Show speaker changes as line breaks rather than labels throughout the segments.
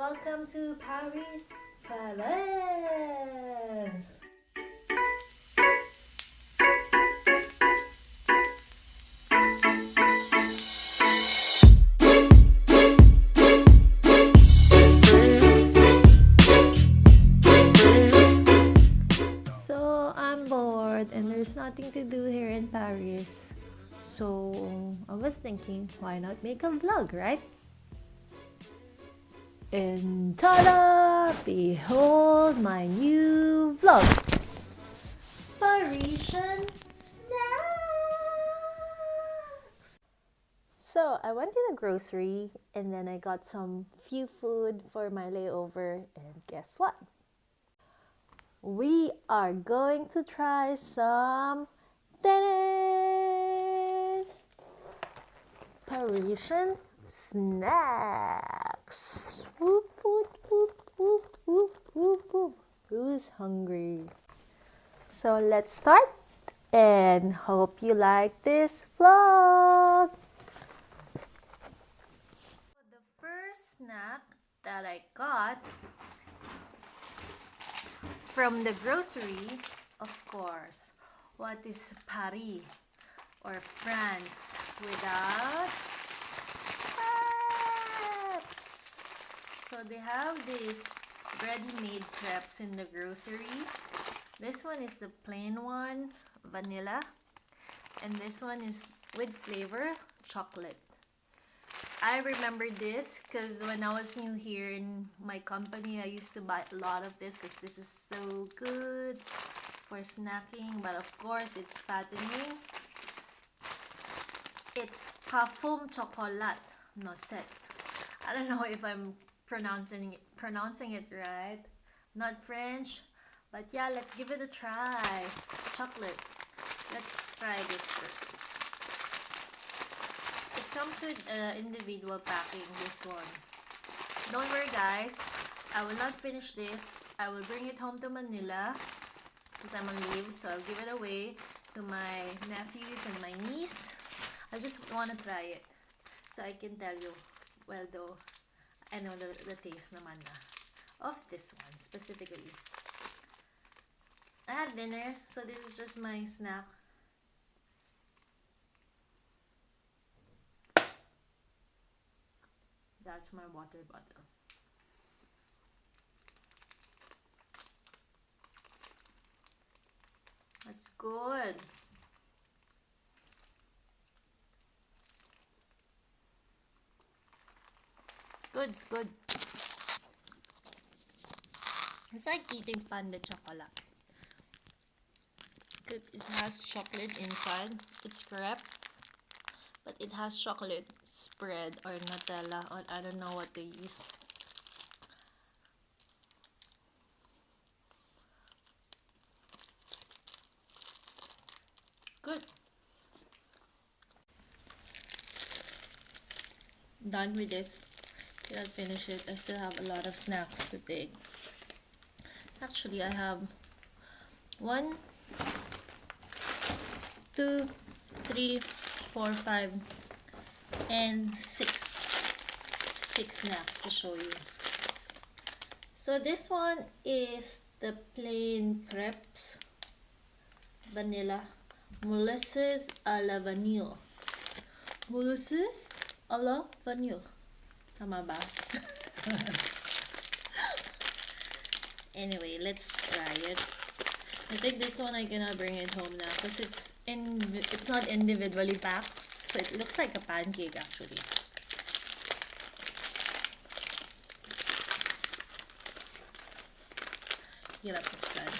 welcome to Paris, France. So I'm bored and there's nothing to do here in Paris. So I was thinking, why not make a vlog, right? And ta-da! Behold my new vlog! Parisian snacks! So I went to the grocery and then I got some few food for my layover, and guess what? We are going to try some Parisian snacks. Whoop, whoop, whoop, whoop, whoop, whoop, whoop. Who's hungry? So let's start and hope you like this vlog. The first snack that I got from the grocery, of course, what is Paris or France without crepes? So they have these ready-made crepes in the grocery. This one is the plain one, vanilla, and this one is with flavor, chocolate. I remember this because when I was new here in my company, I used to buy a lot of this because this is so good for snacking. But of course, it's fattening. It's parfum chocolat noisette. I don't know if I'm pronouncing it right. Not French, but yeah, let's give it a try. Chocolate. Let's try this first. It comes with individual packing, this one. Don't worry guys, I will not finish this. I will bring it home to Manila because I'm on leave, so I'll give it away to my nephews and my niece. I just want to try it so I can tell you, well though, I know the taste naman na of this one specifically. I had dinner, so this is just my snack. That's my water bottle. That's good. It's good. It's like eating pan de chocolate. It has chocolate inside. It's crepe, but it has chocolate spread or Nutella, or I don't know what they use. Good. Done with this. Cannot finish it. I still have a lot of snacks to take. Actually, I have 1, 2, 3, 4, 5, and 6 snacks to show you. So this one is the plain crepes, vanilla, molasses a la vanille. Molasses a la vanille. Tama ba? Anyway, let's try it. I think this one I cannot bring it home now because it's not individually packed, so it looks like a pancake actually. Hirap buksan.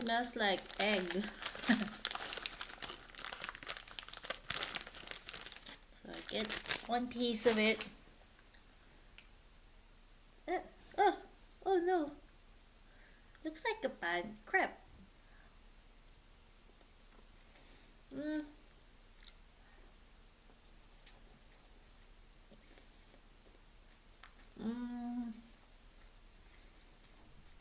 Smells like egg. So I get one piece of it. Oh no. Looks like a crepe.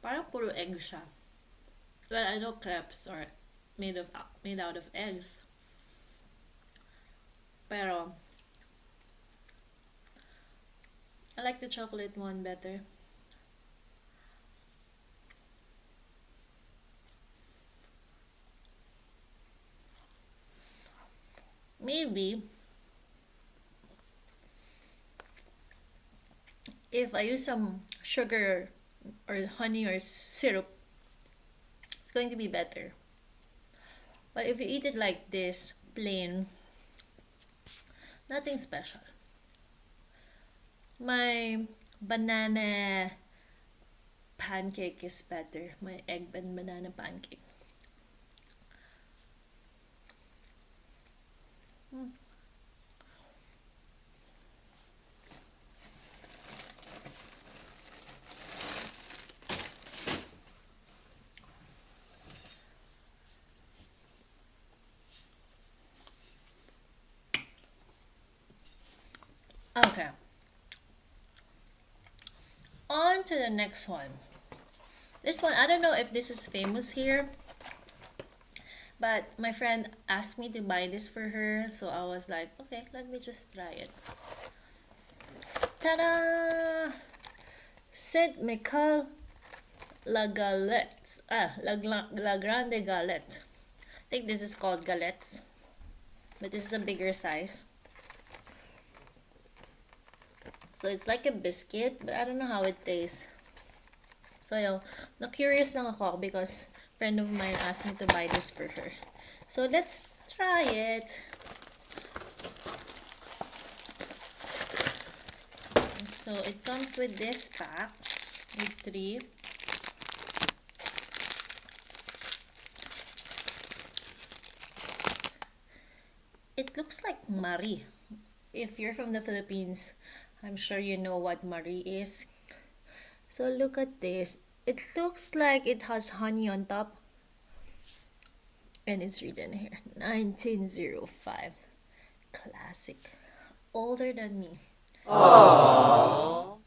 Parang puro egg siya. Well, I know crepes are made out of eggs, pero I like the chocolate one better. Maybe if I use some sugar or honey or syrup, it's going to be better. But if you eat it like this, plain, nothing special. My banana pancake is better. My egg and banana pancake. Mm. Okay. On to the next one. This one, I don't know if this is famous here, but my friend asked me to buy this for her, so I was like, okay, let me just try it. Ta-da! Saint Michael La Galette. La Grande Galette. I think this is called galettes, but this is a bigger size. So it's like a biscuit, but I don't know how it tastes. So yun, na-curious lang ako because a friend of mine asked me to buy this for her. So let's try it. So it comes with this pack with 3. It looks like Marie. If you're from the Philippines, I'm sure you know what Marie is. So look at this. It looks like it has honey on top. And it's written here, 1905. Classic. Older than me. Aww.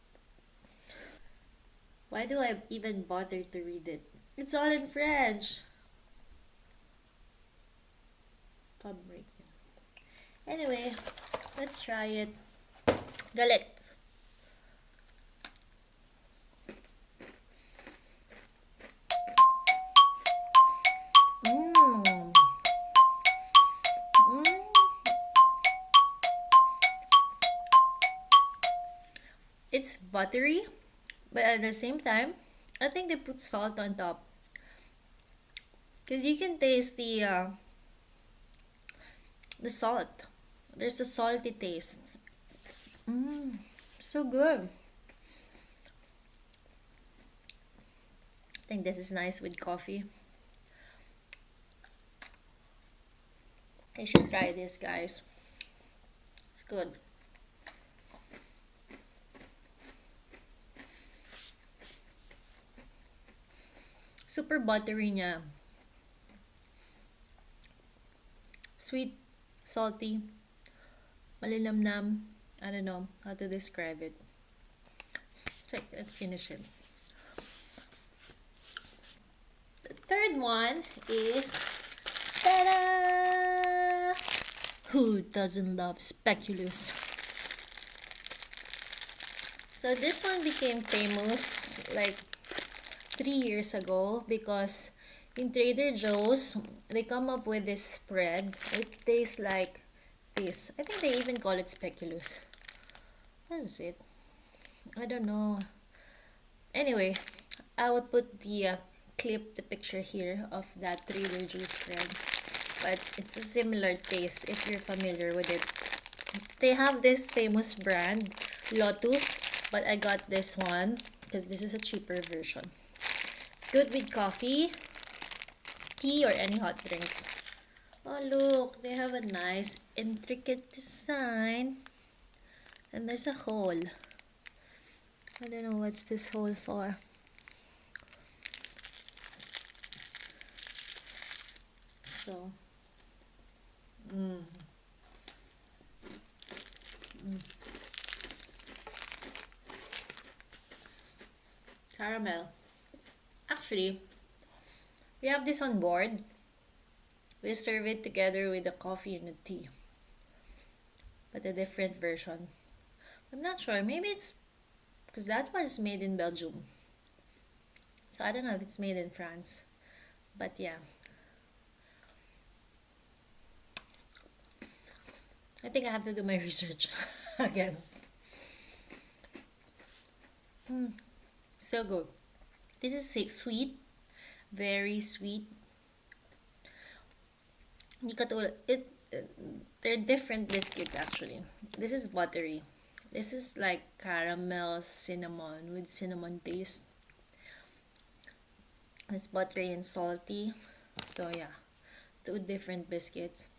Why do I even bother to read it? It's all in French. Fabric. Anyway, let's try it. Galette. Mmm. Mmm. It's buttery, but at the same time, I think they put salt on top. Because you can taste the salt. There's a salty taste. Mmm. So good. I think this is nice with coffee. You should try this, guys. It's good. Super buttery niya. Sweet, salty, malinamnam. I don't know how to describe it. Let's finish it. The third one is, ta-da! Who doesn't love speculoos? So this one became famous like 3 years ago because in Trader Joe's, they come up with this spread. It tastes like this. I think they even call it speculoos. What is it? I don't know. Anyway, I would put the picture here of that Trader Joe's spread. But it's a similar taste if you're familiar with it. They have this famous brand, Lotus, but I got this one because this is a cheaper version. It's good with coffee, tea, or any hot drinks. Oh look, they have a nice intricate design. And there's a hole. I don't know what's this hole for. So, caramel. Actually, We have this on board. We serve it together with the coffee and the tea, but a different version. I'm not sure. Maybe it's because that one is made in Belgium. So I don't know if it's made in France. But yeah. I think I have to do my research again. So good. This is sweet. Very sweet. Hindi katulad, they're different biscuits actually. This is buttery. This is like caramel cinnamon with cinnamon taste. It's buttery and salty. So yeah, two different biscuits.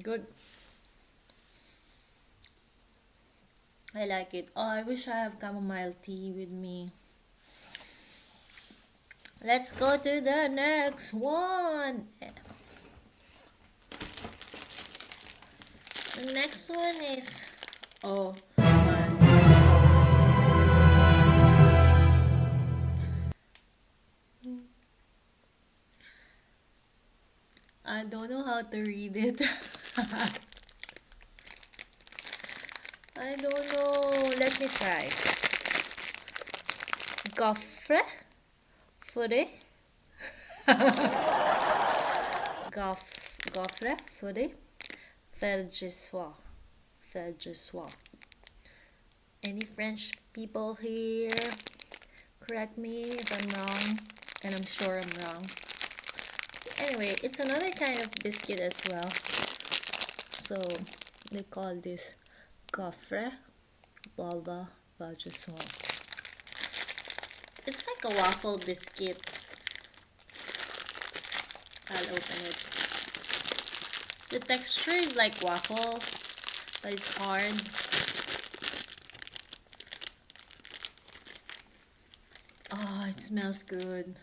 Good. I like it. Oh, I wish I have chamomile tea with me. Let's go to the next one. The next one is, oh my. I don't know how to read it. I don't know. Let me try. Gaffre? Fure? Gaffre? Fure? Vergessoir. Vergessoir. Any French people here? Correct me if I'm wrong. And I'm sure I'm wrong. Anyway, it's another kind of biscuit as well. So, they call this gaffre. Blah blah. Vergessoir. It's like a waffle biscuit. I'll open it. The texture is like waffle, but it's hard. Oh, it smells good.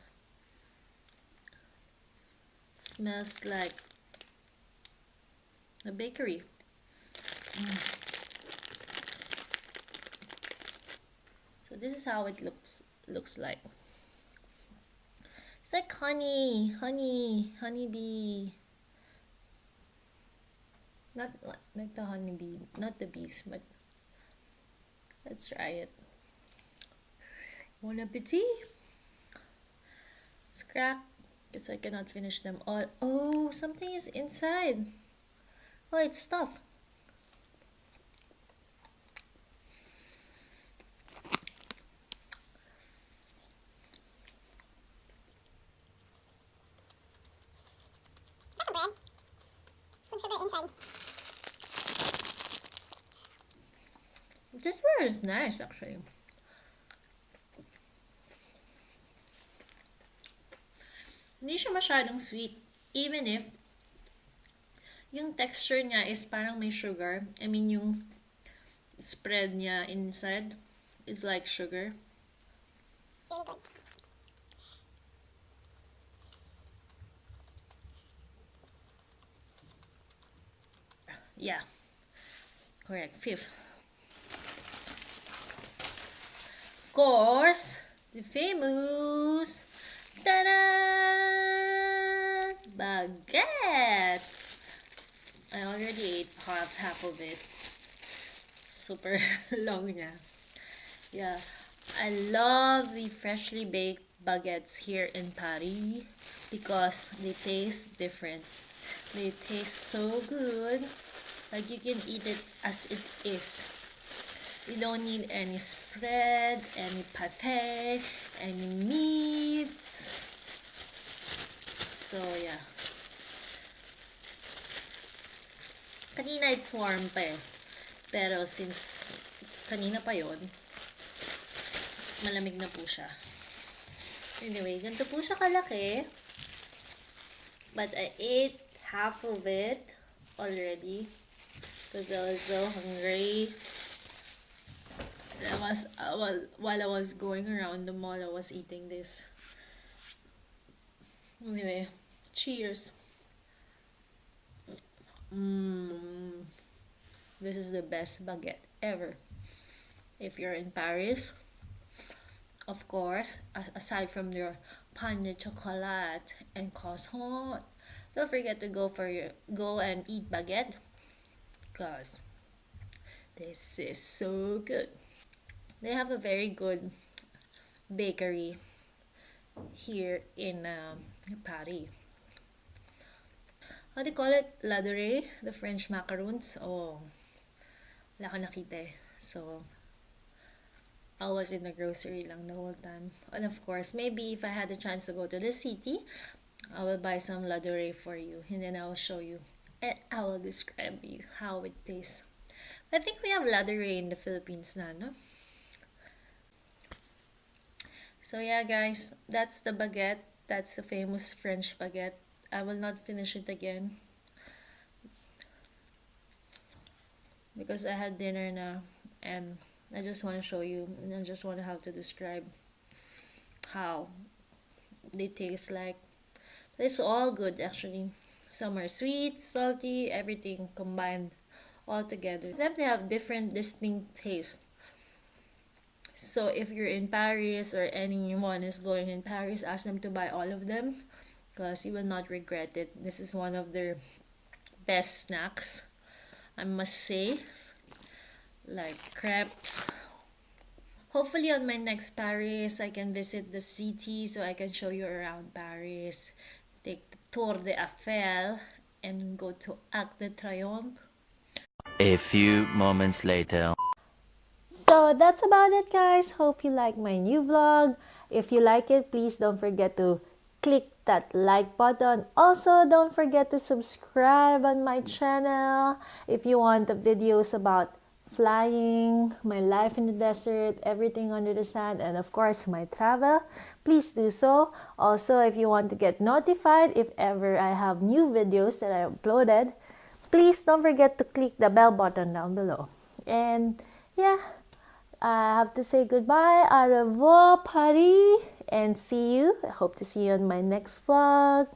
Smells like a bakery. So this is how it looks like. It's like honeybee. Not like the honeybee, not the bees, but let's try it. Bon appetit. It's cracked because I cannot finish them all. Oh, something is inside. Oh, it's stuff.
Bread. With sugar inside.
This one is nice actually. Hindi siya masyadong sweet. Even if yung texture niya is parang may sugar. I mean, yung spread niya inside is like sugar.
Really good.
Yeah. Correct. Fifth. Of course, the famous ta-da! Baguette! I already ate half of it. Super long niya. Yeah. I love the freshly baked baguettes here in Paris because they taste different. They taste so good. Like you can eat it as it is. You don't need any spread, any pate, any meat. So yeah. Kanina it's warm pa eh. Pero since kanina pa yon, malamig na po siya. Anyway, ganito po siya kalaki. But I ate half of it already because I was so hungry. While I was going around the mall, I was eating this. Anyway, cheers. This is the best baguette ever. if you're in Paris. Of course, aside from your pain de chocolat and croissant, don't forget to go and eat baguette, because this is so good. They have a very good bakery here in Paris. How do you call it? Ladure, the French macaroons. Oh, wala ko nakita eh. So, I was in the grocery lang the whole time. And of course, maybe if I had the chance to go to the city, I will buy some ladure for you. And then I will show you. And I will describe you how it tastes. I think we have ladure in the Philippines na, no? So yeah, guys, that's the baguette. That's the famous French baguette. I will not finish it again because I had dinner now, and I just want to show you, and I just want to have to describe how they taste like. It's all good actually. Some are sweet, salty, everything combined all together. They have different distinct tastes. So if you're in Paris or anyone is going in Paris, ask them to buy all of them because you will not regret it. This is one of their best snacks, I must say. Like crepes. Hopefully on my next Paris, I can visit the city so I can show you around Paris. Take the Tour de Eiffel and go to Arc de Triomphe.
A few moments later.
So that's about it, guys. Hope you like my new vlog. If you like it, please don't forget to click that like button. Also, don't forget to subscribe on my channel if you want the videos about flying, my life in the desert, everything under the sun, and of course my travel. Please do so. Also, if you want to get notified if ever I have new videos that I uploaded, please don't forget to click the bell button down below. And yeah, I have to say goodbye. Au revoir, Paris, and see you. I hope to see you on my next vlog.